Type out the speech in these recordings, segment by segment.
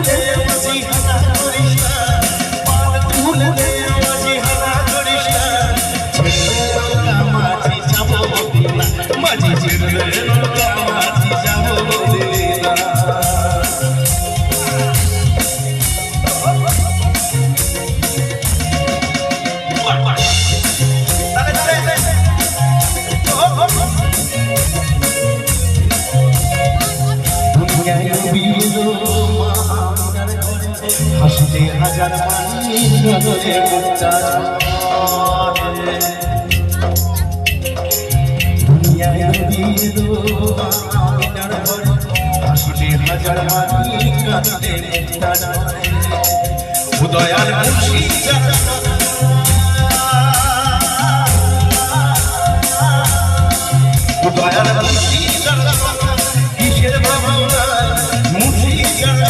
দে মাঝি হানা করিস না, পাল তুলে দে মাঝি হানা করিস না, ছেড়ে নৌকা মাঝি যাবো মদিনা, মাঝি ছেড়ে নৌকা মাঝি যাবো মদিনা। হাসিতে হাজার পানি নজরে মুক্তা ঝরে, দুনিয়ায় নবী এলো আমিনার ঘরে, হাসিতে হাজার পানি নজরে মুক্তা ঝরে, উদয়ার মুর্শিদ যারা উদয়ার মুর্শিদ যারা কিসের ভাবনা, মুর্শিদ যারা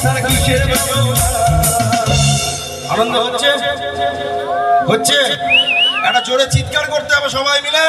তারা কিসের ভাবনা। আনন্দ হচ্ছে হচ্ছে, একটা জোরে চিৎকার করতে হবে সবাই মিলে।